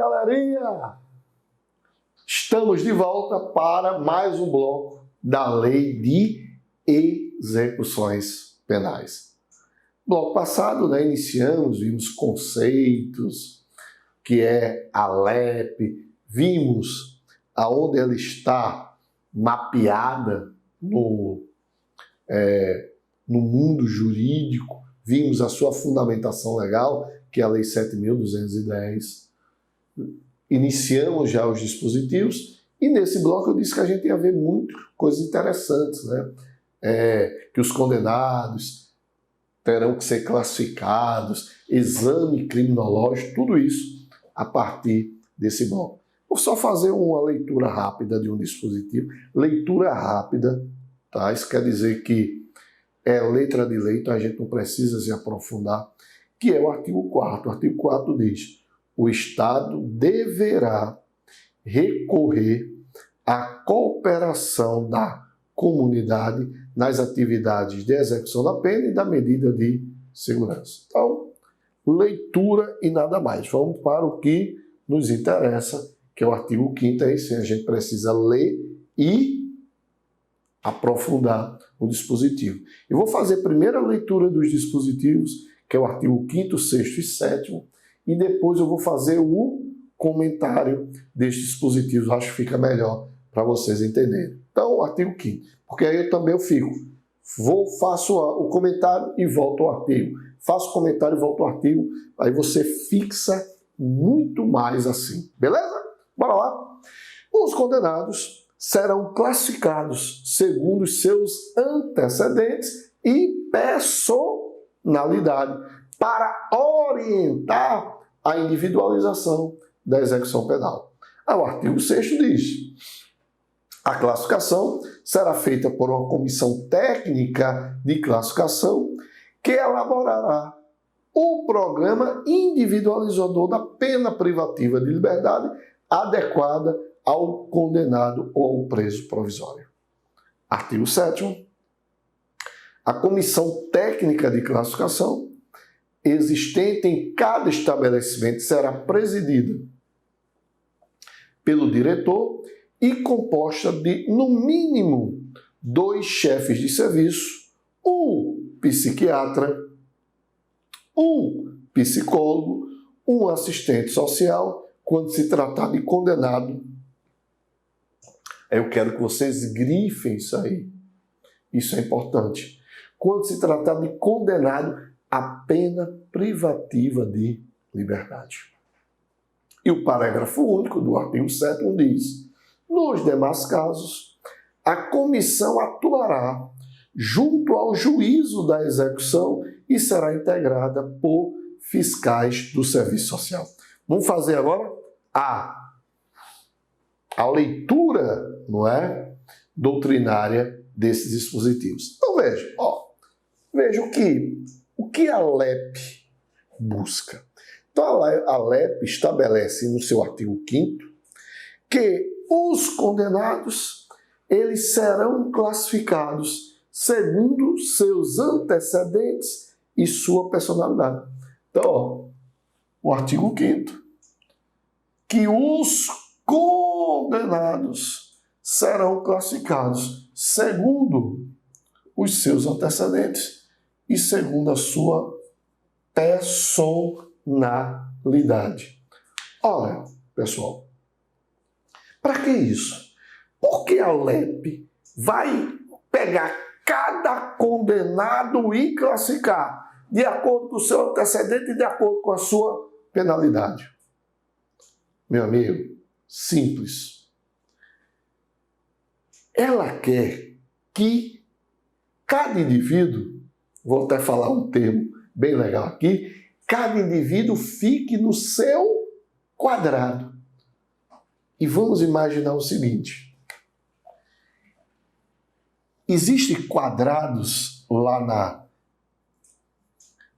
galerinha! Estamos de volta para mais um bloco da Lei de Execuções Penais. No bloco passado, vimos conceitos, que é a LEP, vimos aonde ela está mapeada no mundo jurídico, vimos a sua fundamentação legal, que é a Lei 7.210. Iniciamos já os dispositivos e nesse bloco eu disse que a gente ia ver muitas coisas interessantes, que os condenados terão que ser classificados, exame criminológico, tudo isso a partir desse bloco. Vou só fazer uma leitura rápida de um dispositivo. Leitura rápida, tá? Isso quer dizer que é letra de lei, então a gente não precisa se aprofundar, que é o artigo 4º. O artigo 4º diz: o Estado deverá recorrer à cooperação da comunidade nas atividades de execução da pena e da medida de segurança. Então, leitura e nada mais. Vamos para o que nos interessa, que é o artigo 5º, aí sim a gente precisa ler e aprofundar o dispositivo. Eu vou fazer a primeira leitura dos dispositivos, que é o artigo 5º, 6º e 7º, e depois eu vou fazer o comentário destes dispositivos. Acho que fica melhor para vocês entenderem. Então, o artigo 5º, porque aí eu também faço o comentário e volto ao artigo. Faço o comentário e volto ao artigo, aí você fixa muito mais assim. Beleza? Bora lá. Os condenados serão classificados segundo os seus antecedentes e personalidade para orientar a individualização da execução penal. O artigo 6º diz: a classificação será feita por uma comissão técnica de classificação que elaborará o programa individualizador da pena privativa de liberdade adequada ao condenado ou ao preso provisório. Artigo 7º. A comissão técnica de classificação existente em cada estabelecimento será presidida pelo diretor e composta de, no mínimo, 2 chefes de serviço, um psiquiatra, um psicólogo, um assistente social, quando se tratar de condenado. Eu quero que vocês grifem isso aí. Isso é importante. Quando se tratar de condenado a pena privativa de liberdade. E o parágrafo único do artigo 7º diz: nos demais casos, a comissão atuará junto ao juízo da execução e será integrada por fiscais do serviço social. Vamos fazer agora a leitura, doutrinária desses dispositivos. Então veja o que a LEP busca. Então a LEP estabelece no seu artigo 5º que os condenados eles serão classificados segundo seus antecedentes e sua personalidade. Então, o artigo 5º, que os condenados serão classificados segundo os seus antecedentes e segundo a sua personalidade. Olha, pessoal, para que isso? Porque a LEP vai pegar cada condenado e classificar de acordo com o seu antecedente e de acordo com a sua penalidade. Meu amigo, simples. Ela quer que cada indivíduo, vou até falar um termo bem legal aqui, cada indivíduo fique no seu quadrado. E vamos imaginar o seguinte: existem quadrados lá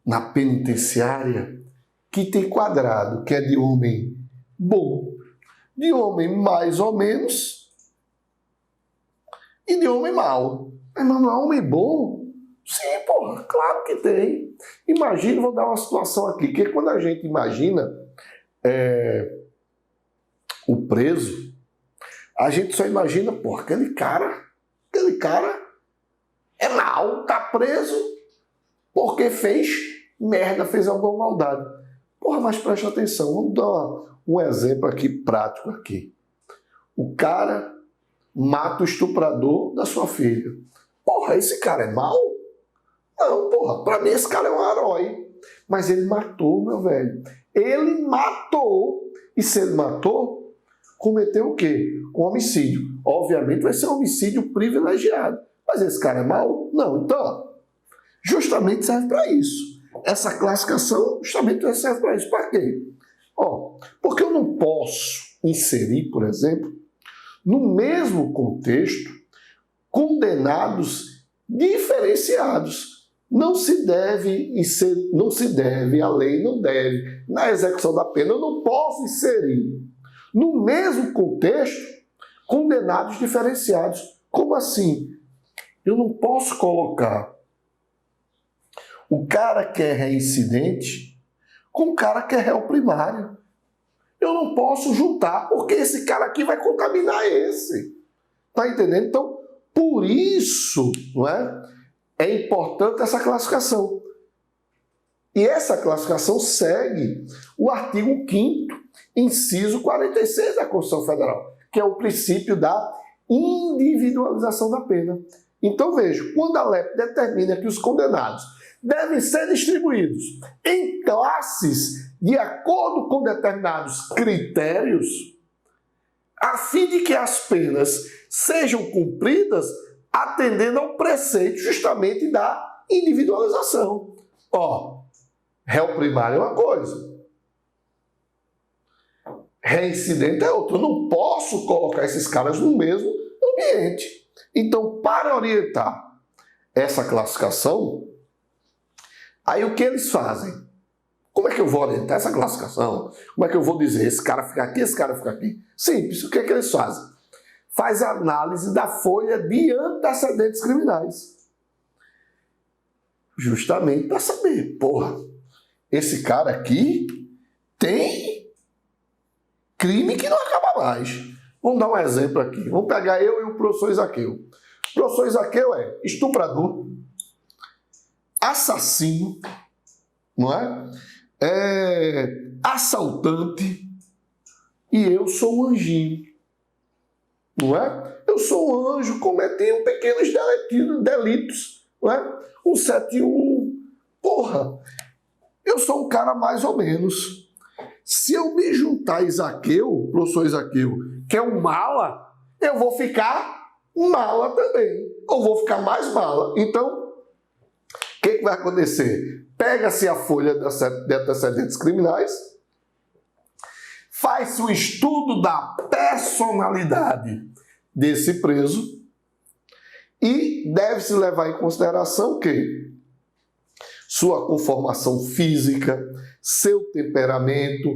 na penitenciária que tem quadrado que é de homem bom, de homem mais ou menos e de homem mau. Mas não é homem bom? Sim, porra, claro que tem. Imagina, vou dar uma situação aqui, que quando a gente imagina o preso, a gente só imagina, pô, aquele cara é mau, tá preso porque fez merda, fez alguma maldade. Porra, mas preste atenção, vamos dar um exemplo aqui prático aqui. O cara mata o estuprador da sua filha. Porra, esse cara é mau? Não, porra, pra mim esse cara é um herói. Mas ele matou, meu velho. Ele matou. E se ele matou, cometeu o quê? Um homicídio. Obviamente vai ser um homicídio privilegiado. Mas esse cara é mau? Não. Então, justamente serve para isso. Essa classificação justamente serve para isso. Para quê? Porque eu não posso inserir, por exemplo, no mesmo contexto, condenados diferenciados. Não se deve, a lei não deve, na execução da pena, eu não posso inserir no mesmo contexto condenados diferenciados. Como assim? Eu não posso colocar o cara que é reincidente com o cara que é réu primário. Eu não posso juntar, porque esse cara aqui vai contaminar esse. Tá entendendo? Então, por isso, não é importante essa classificação. E essa classificação segue o artigo 5º, inciso 46 da Constituição Federal, que é o princípio da individualização da pena. Então, veja, quando a LEP determina que os condenados devem ser distribuídos em classes de acordo com determinados critérios, a fim de que as penas sejam cumpridas atendendo ao preceito justamente da individualização. Réu primário é uma coisa, reincidente é outra. Eu não posso colocar esses caras no mesmo ambiente. Então, para orientar essa classificação, aí o que eles fazem? Como é que eu vou orientar essa classificação? Como é que eu vou dizer, esse cara fica aqui, esse cara fica aqui? Simples, o que é que eles fazem? Faz análise da folha de antecedentes criminais. Justamente para saber, porra, esse cara aqui tem crime que não acaba mais. Vamos dar um exemplo aqui. Vamos pegar eu e o professor Isaqueu. O professor Isaqueu é estuprador, assassino, não é? Assaltante, e eu sou um anjinho, não é? Eu sou um anjo cometendo pequenos delitos, não é? 171, porra, eu sou um cara mais ou menos. Se eu me juntar a Isaqueu, professor Isaqueu, que é um mala, eu vou ficar mala também, ou vou ficar mais mala. Então, o que vai acontecer? Pega-se a folha de antecedentes criminais, faz-se o estudo da personalidade desse preso e deve-se levar em consideração que sua conformação física, seu temperamento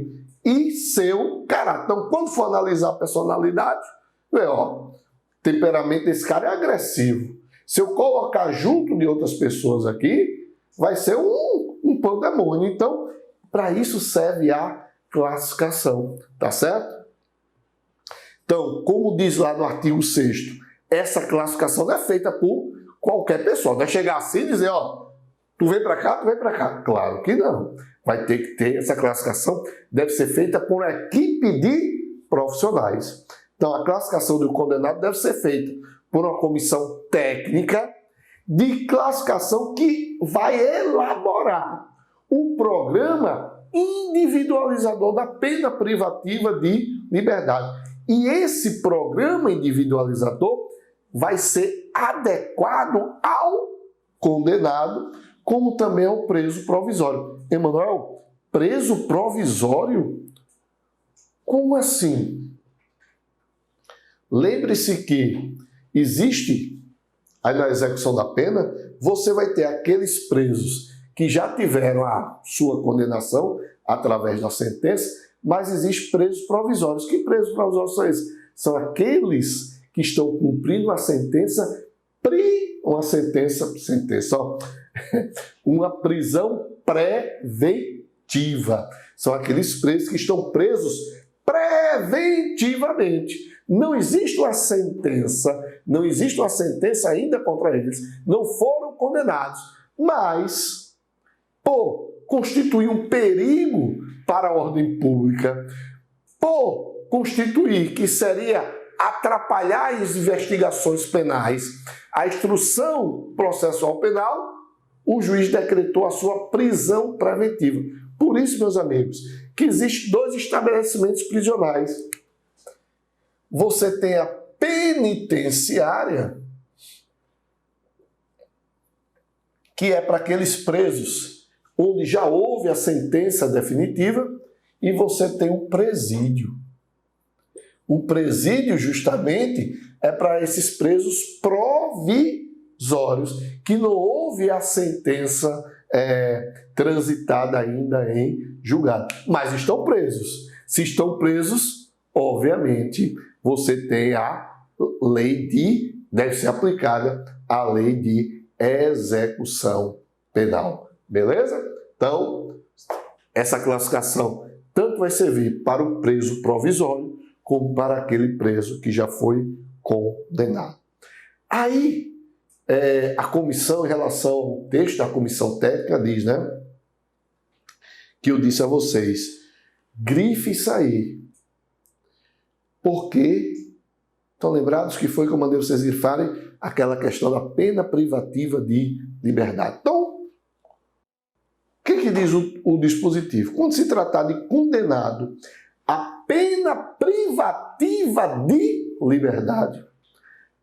e seu caráter. Então, quando for analisar a personalidade, vê, o temperamento desse cara é agressivo. Se eu colocar junto de outras pessoas aqui, vai ser um pandemônio. Então, para isso serve a classificação, tá certo? Então, como diz lá no artigo 6º, essa classificação não é feita por qualquer pessoa. Não é chegar assim e dizer, tu vem para cá, tu vem para cá. Claro que não. Vai ter que ter essa classificação, deve ser feita por uma equipe de profissionais. Então, a classificação do condenado deve ser feita por uma comissão técnica de classificação que vai elaborar um programa individualizador da pena privativa de liberdade. E esse programa individualizador vai ser adequado ao condenado, como também ao preso provisório. Emanuel, preso provisório? Como assim? Lembre-se que existe, aí na execução da pena, você vai ter aqueles presos que já tiveram a sua condenação através da sentença, mas existem presos provisórios. Que presos provisórios são esses? São aqueles que estão cumprindo uma prisão preventiva. São aqueles presos que estão presos preventivamente. Não existe uma sentença ainda contra eles, não foram condenados, mas, por constituir um perigo para a ordem pública, por constituir que seria atrapalhar as investigações penais, a instrução processual penal, o juiz decretou a sua prisão preventiva. Por isso, meus amigos, que existem 2 estabelecimentos prisionais. Você tem a penitenciária, que é para aqueles presos onde já houve a sentença definitiva, e você tem o presídio. O presídio, justamente, é para esses presos provisórios, que não houve a sentença transitada ainda em julgado, mas estão presos. Se estão presos, obviamente, você tem a lei deve ser aplicada a lei de execução penal. Beleza? Então, essa classificação tanto vai servir para o preso provisório, como para aquele preso que já foi condenado. Aí, a comissão, em relação ao texto da comissão técnica, diz, né, que eu disse a vocês, grife isso aí. Porque, estão lembrados que foi que eu mandei vocês grifarem aquela questão da pena privativa de liberdade. Então, o que diz o dispositivo? Quando se tratar de condenado a pena privativa de liberdade,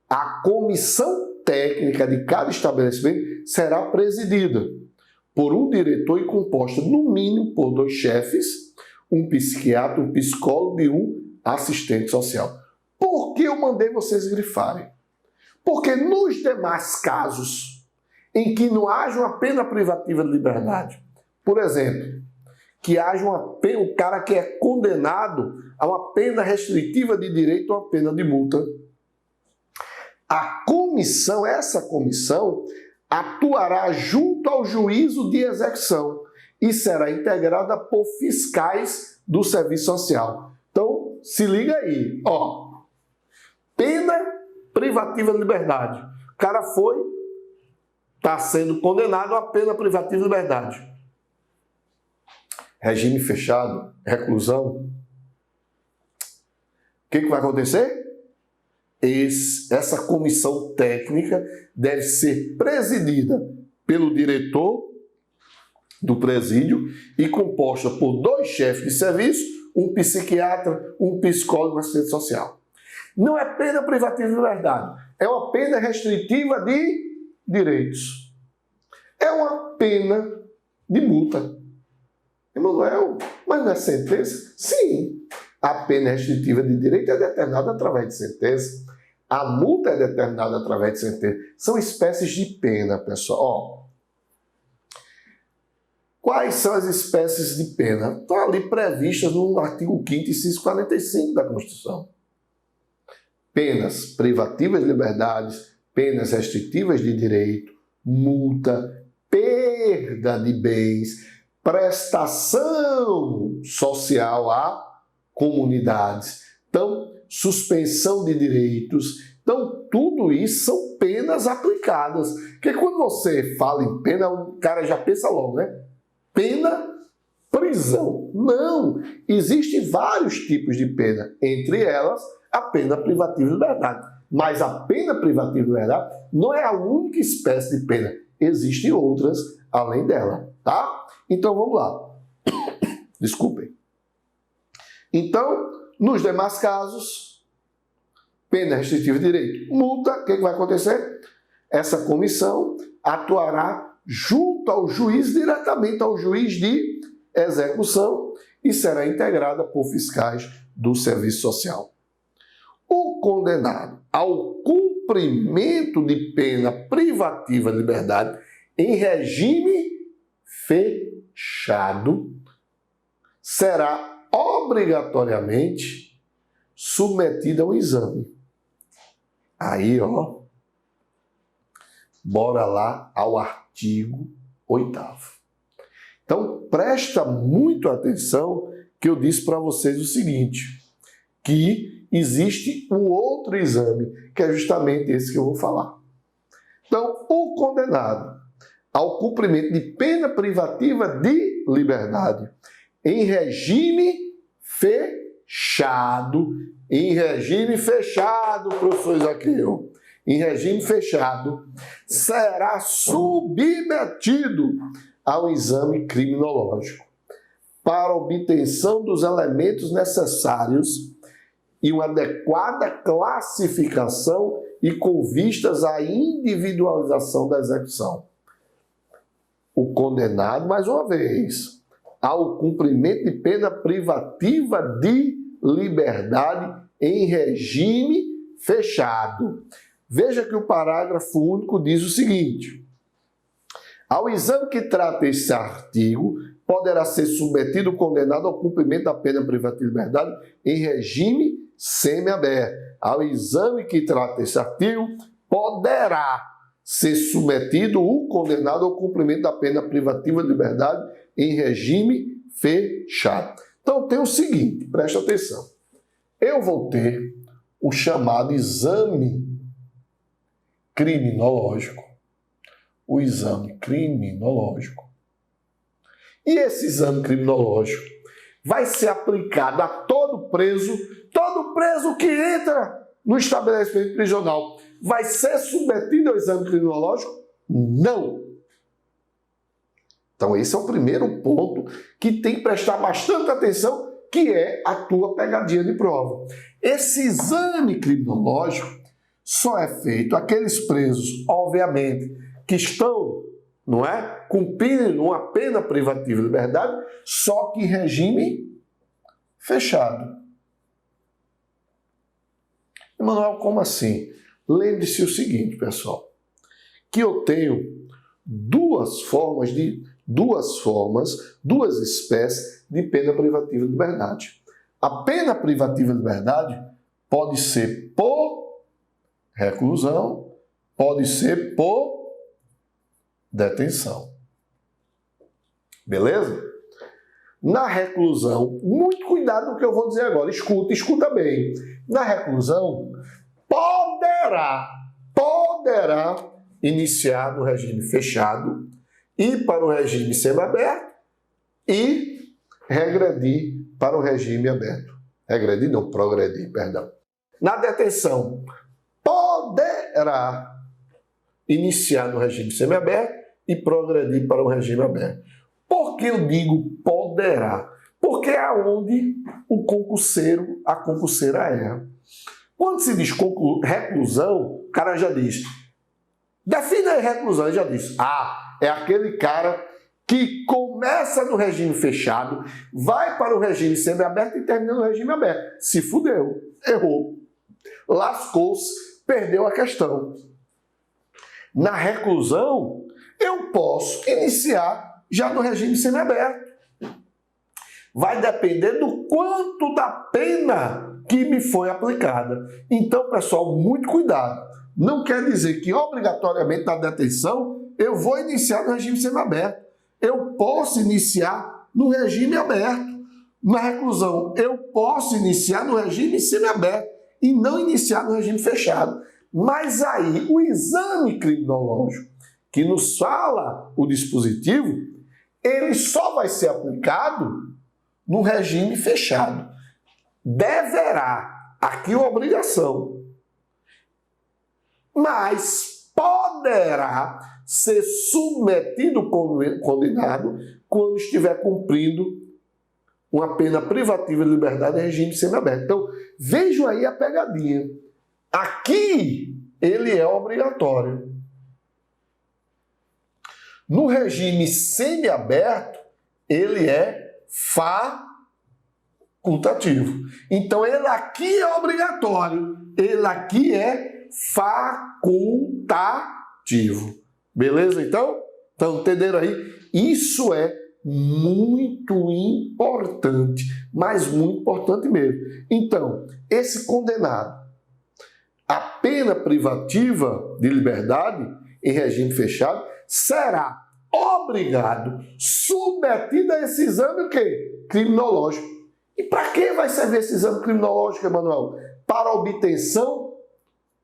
a comissão técnica de cada estabelecimento será presidida por um diretor e composta, no mínimo, por 2 chefes, um psiquiatra, um psicólogo e um assistente social. Por que eu mandei vocês grifarem? Porque nos demais casos em que não haja uma pena privativa de liberdade, por exemplo, que haja o cara que é condenado a uma pena restritiva de direito ou uma pena de multa, essa comissão atuará junto ao juízo de execução e será integrada por fiscais do serviço social. Então, se liga aí, ó, pena privativa de liberdade. O cara está sendo condenado a pena privativa de liberdade. Regime fechado, reclusão. O que vai acontecer? Essa comissão técnica deve ser presidida pelo diretor do presídio e composta por 2 chefes de serviço, um psiquiatra, um psicólogo e um assistente social. Não é pena privativa de liberdade, é uma pena restritiva de direitos. É uma pena de multa. Emanuel, mas não é sentença? Sim, a pena restritiva de direito é determinada através de sentença. A multa é determinada através de sentença. São espécies de pena, pessoal. Ó, quais são as espécies de pena? Estão ali previstas no artigo 5º, inciso 45 da Constituição. Penas privativas de liberdades, penas restritivas de direito, multa, perda de bens, prestação social a comunidades. Então, suspensão de direitos. Então, tudo isso são penas aplicadas. Porque quando você fala em pena, o cara já pensa logo, né? Pena, prisão. Não! Existem vários tipos de pena. Entre elas, a pena privativa de liberdade. Mas a pena privativa de liberdade não é a única espécie de pena. Existem outras além dela, tá? Então, vamos lá. Desculpem. Então, nos demais casos, pena restritiva de direito, multa, o que vai acontecer? Essa comissão atuará junto ao juiz, diretamente ao juiz de execução, e será integrada por fiscais do serviço social. O condenado ao cumprimento de pena privativa de liberdade em regime fechado será obrigatoriamente submetido a um exame. Aí, ó, bora lá ao artigo 8º. Então, presta muito atenção que eu disse para vocês o seguinte, que existe um outro exame, que é justamente esse que eu vou falar. Então, o condenado ao cumprimento de pena privativa de liberdade em regime fechado, professor Isaqueu, em regime fechado, será submetido ao exame criminológico para obtenção dos elementos necessários e uma adequada classificação e com vistas à individualização da execução. O condenado, mais uma vez, ao cumprimento de pena privativa de liberdade em regime fechado. Veja que o parágrafo único diz o seguinte: ao exame que trata esse artigo, poderá ser submetido o condenado ao cumprimento da pena privativa de liberdade em regime semiaberto. Ao exame que trata esse artigo, poderá ser submetido o condenado ao cumprimento da pena privativa de liberdade em regime fechado. Então tem o seguinte, presta atenção. Eu vou ter o chamado exame criminológico. O exame criminológico. E esse exame criminológico vai ser aplicado a todo preso que entra no estabelecimento prisional vai ser submetido ao exame criminológico? Não. Então esse é o primeiro ponto que tem que prestar bastante atenção, que é a tua pegadinha de prova. Esse exame criminológico só é feito aqueles presos, obviamente, que estão, não é, cumprindo uma pena privativa de liberdade, só que em regime fechado. Emanuel, como assim? Lembre-se o seguinte, pessoal, que eu tenho duas espécies de pena privativa de liberdade. A pena privativa de liberdade pode ser por reclusão, pode ser por detenção. Beleza? Na reclusão, muito cuidado com o que eu vou dizer agora. Escuta bem. Na reclusão, poderá iniciar no regime fechado, ir para o regime semiaberto e regredir para o regime aberto. Progredir, perdão. Na detenção, poderá iniciar no regime semiaberto e progredir para o regime aberto. Por que eu digo poderá? Porque é onde o concurseiro, a concurseira erra. Quando se diz reclusão, o cara já diz, defina aí reclusão, ele já diz, é aquele cara que começa no regime fechado, vai para o regime semiaberto e termina no regime aberto. Se fudeu, errou, lascou-se, perdeu a questão. Na reclusão, eu posso iniciar já no regime semiaberto. Vai depender do quanto da pena que me foi aplicada. Então, pessoal, muito cuidado. Não quer dizer que obrigatoriamente na detenção eu vou iniciar no regime semiaberto. Eu posso iniciar no regime aberto. Na reclusão, eu posso iniciar no regime semiaberto e não iniciar no regime fechado. Mas aí, o exame criminológico que nos fala o dispositivo, ele só vai ser aplicado no regime fechado. Deverá, aqui uma obrigação, mas poderá ser submetido o condenado quando estiver cumprindo uma pena privativa de liberdade em regime semiaberto. Então, vejam aí a pegadinha. Aqui, ele é obrigatório. No regime semiaberto, ele é facultativo. Então, ele aqui é obrigatório, ele aqui é facultativo. Beleza, então? Então, entenderam aí? Isso é muito importante, mas muito importante mesmo. Então, esse condenado, a pena privativa de liberdade em regime fechado será obrigado, submetido a esse exame o quê? Criminológico. E para que vai servir esse exame criminológico, Emanuel? Para obtenção?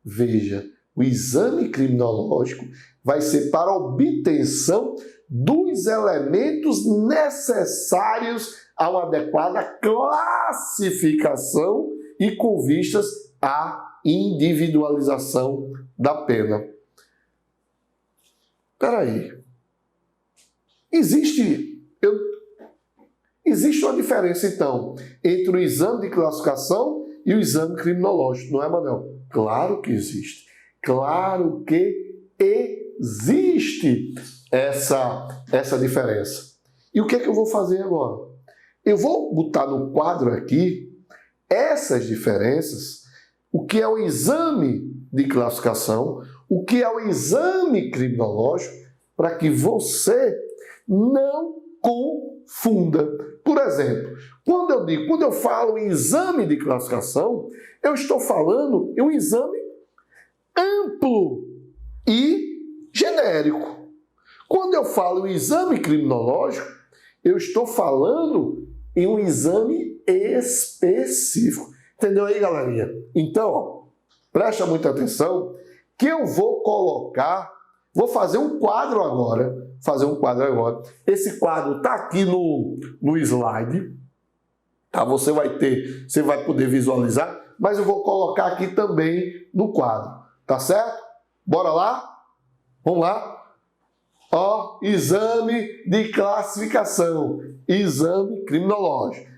Veja, o exame criminológico vai ser para obtenção dos elementos necessários a uma adequada classificação e com vistas à individualização da pena. Espera aí. Existe uma diferença, então, entre o exame de classificação e o exame criminológico, não é, Manuel? Claro que existe. Claro que existe essa diferença. E o que é que eu vou fazer agora? Eu vou botar no quadro aqui essas diferenças, o que é o exame de classificação, o que é o exame criminológico, para que você não confunda. Por exemplo, quando eu falo em exame de classificação, eu estou falando em um exame amplo e genérico. Quando eu falo em exame criminológico, eu estou falando em um exame específico. Entendeu aí, galerinha? Então, ó, presta muita atenção que eu vou fazer um quadro agora. Esse quadro está aqui no slide. Tá? Você vai poder visualizar, mas eu vou colocar aqui também no quadro. Tá certo? Bora lá? Vamos lá? Ó, exame de classificação, exame criminológico.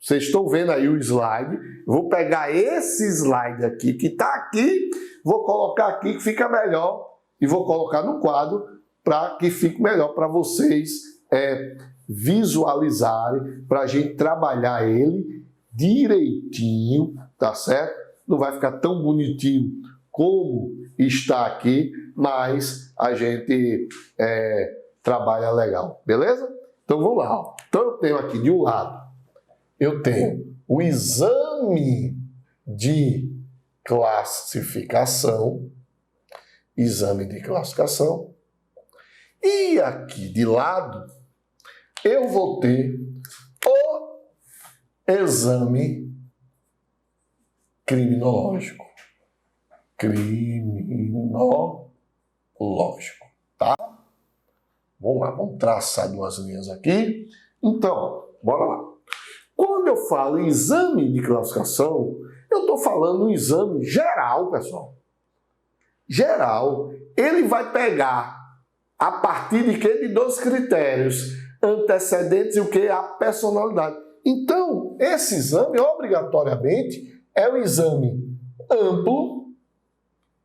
Vocês estão vendo aí o slide. Eu vou pegar esse slide aqui, que está aqui, vou colocar aqui que fica melhor e vou colocar no quadro para que fique melhor para vocês visualizarem, para a gente trabalhar ele direitinho, tá certo? Não vai ficar tão bonitinho como está aqui, mas a gente trabalha legal, beleza? Então vamos lá. Ó. Então eu tenho aqui de um lado, eu tenho o exame de classificação, e aqui de lado eu vou ter o exame criminológico. Tá? Vamos lá, vamos traçar duas linhas aqui. Então, bora lá. Quando eu falo em exame de classificação, eu estou falando um exame geral, pessoal. Geral. Ele vai pegar a partir de quê? De 2 critérios antecedentes e o que? A personalidade. Então, esse exame, obrigatoriamente, é um exame amplo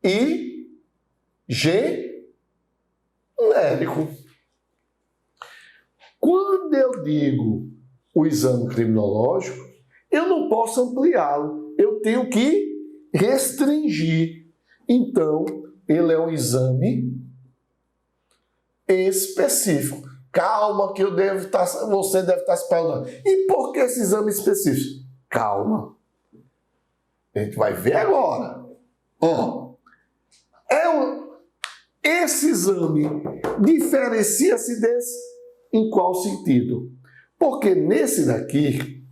e genérico. Quando eu digo o exame criminológico, eu não posso ampliá-lo, eu tenho que restringir. Então, ele é um exame específico. Calma que você deve estar se perguntando. E por que esse exame específico? Calma. A gente vai ver agora. Ó, esse exame diferencia-se desse em qual sentido? Porque nesse daqui,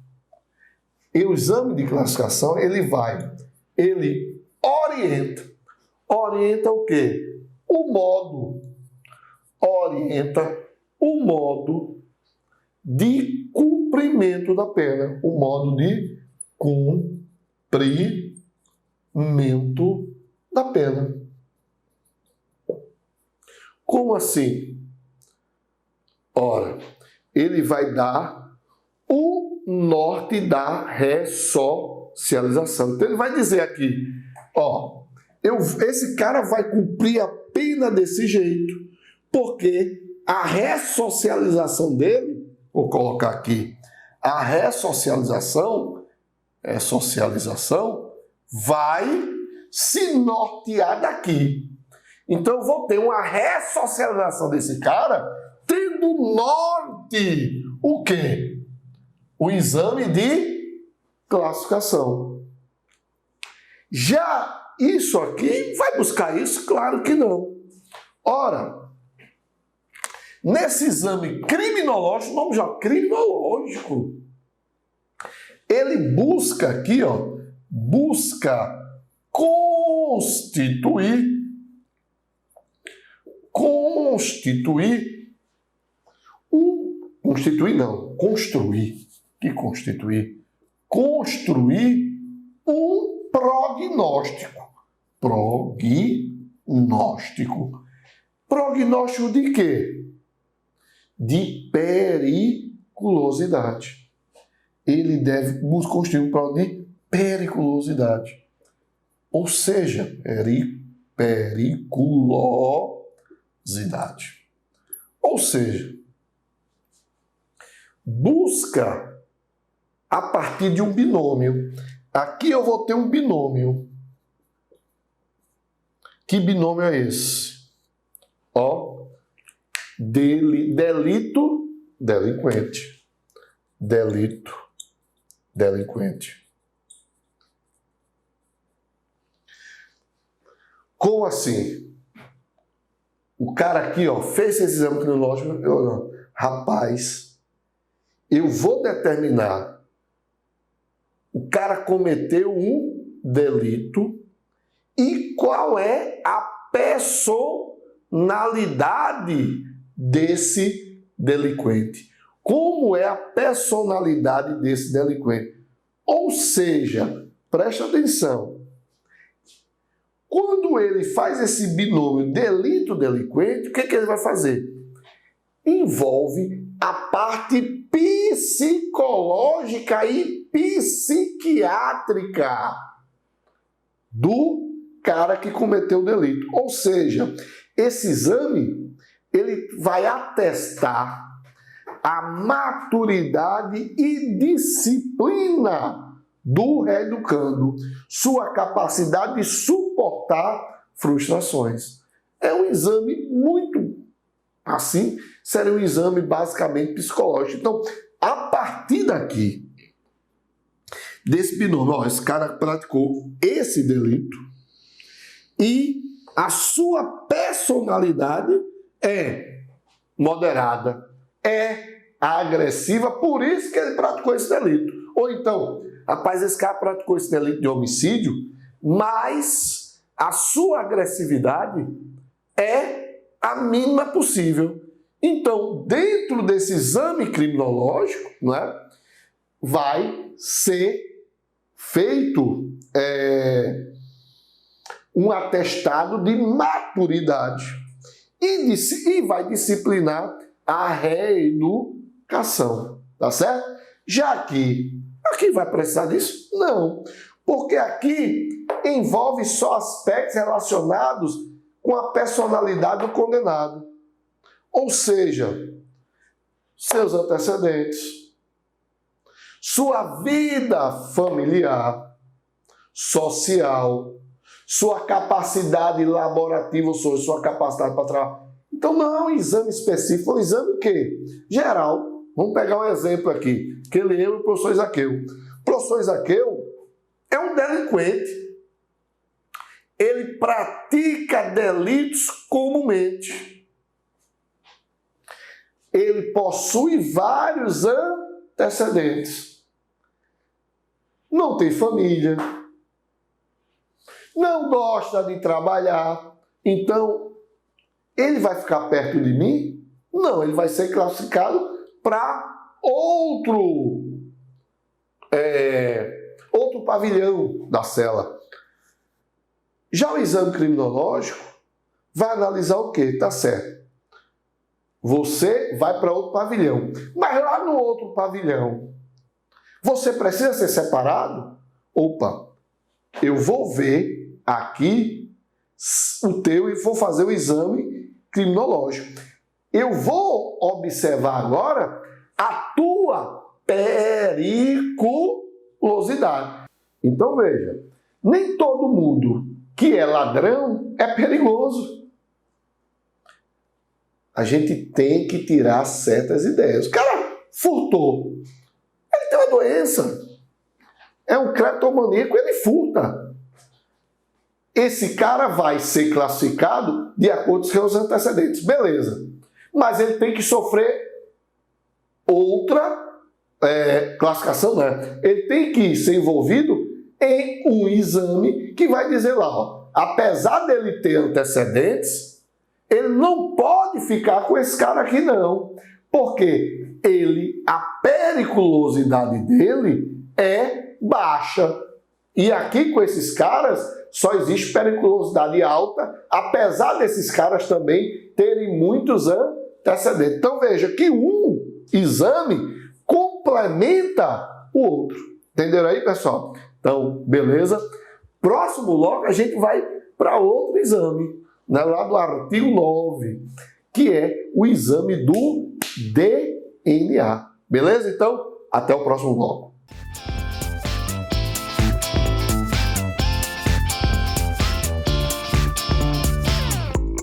o exame de classificação, ele orienta. Orienta o quê? Orienta o modo de cumprimento da pena. O modo de cumprimento da pena. Como assim? Ora, ele vai dar o norte da ressocialização. Então ele vai dizer aqui, ó, esse cara vai cumprir a pena desse jeito, porque a ressocialização dele, vou colocar aqui, a ressocialização vai se nortear daqui. Então eu vou ter uma ressocialização desse cara tendo norte o quê? O exame de classificação. Já isso aqui, vai buscar isso? Claro que não. Ora, nesse exame criminológico, vamos já, criminológico, Ele busca aqui, ó, busca construir um prognóstico. Prognóstico de quê? De periculosidade. Ele deve construir um prognóstico de periculosidade. Ou seja, periculosidade. Ou seja, busca a partir de um binômio. Aqui eu vou ter um binômio. Que binômio é esse? Ó, delito, delinquente. Delito, delinquente. Como assim? O cara aqui, ó, fez esse exame criminológico, rapaz, eu vou determinar, o cara cometeu um delito e qual é a personalidade desse delinquente. Como é a personalidade desse delinquente? Ou seja, preste atenção, quando ele faz esse binômio delito-delinquente, o que ele vai fazer? Envolve a parte psicológica e psiquiátrica do cara que cometeu o delito. Ou seja, esse exame ele vai atestar a maturidade e disciplina do reeducando, sua capacidade de suportar frustrações. É um exame muito assim, seria um exame basicamente psicológico. Então, a partir daqui, desse binômio, ó, esse cara praticou esse delito e a sua personalidade é moderada, é agressiva, por isso que ele praticou esse delito. Ou então, rapaz, esse cara praticou esse delito de homicídio, mas a sua agressividade é a mínima possível. Então, dentro desse exame criminológico, não é, vai ser feito um atestado de maturidade e vai disciplinar a reeducação, tá certo? Já que aqui vai precisar disso? Não, porque aqui envolve só aspectos relacionados com a personalidade do condenado. Ou seja, seus antecedentes, sua vida familiar, social, sua capacidade laborativa, ou seja, sua capacidade para trabalhar. Então não é um exame específico, é um exame o quê? Geral. Vamos pegar um exemplo aqui, que ele é o professor Isaqueu. O professor Isaqueu é um delinquente. Ele pratica delitos comumente. Ele possui vários antecedentes. Não tem família. Não gosta de trabalhar. Então, ele vai ficar perto de mim? Não, ele vai ser classificado para outro pavilhão da cela. Já o exame criminológico vai analisar o quê? Tá certo. Você vai para outro pavilhão. Mas lá no outro pavilhão, você precisa ser separado? Opa, eu vou ver aqui o teu e vou fazer o exame criminológico. Eu vou observar agora a tua periculosidade. Então veja, nem todo mundo que é ladrão é perigoso. A gente tem que tirar certas ideias. O cara furtou. Ele tem uma doença. É um cleptomaníaco, ele furta. Esse cara vai ser classificado de acordo com seus antecedentes. Beleza. Mas ele tem que sofrer outra classificação, né? Ele tem que ser envolvido em um exame que vai dizer lá, ó, apesar dele ter antecedentes, ele não pode ficar com esse cara aqui não, porque a periculosidade dele é baixa. E aqui com esses caras só existe periculosidade alta, apesar desses caras também terem muitos antecedentes. Então veja que um exame complementa o outro. Entenderam aí, pessoal? Então, beleza? Próximo bloco a gente vai para outro exame, né, lá do artigo 9, que é o exame do DNA. Beleza? Então, até o próximo bloco.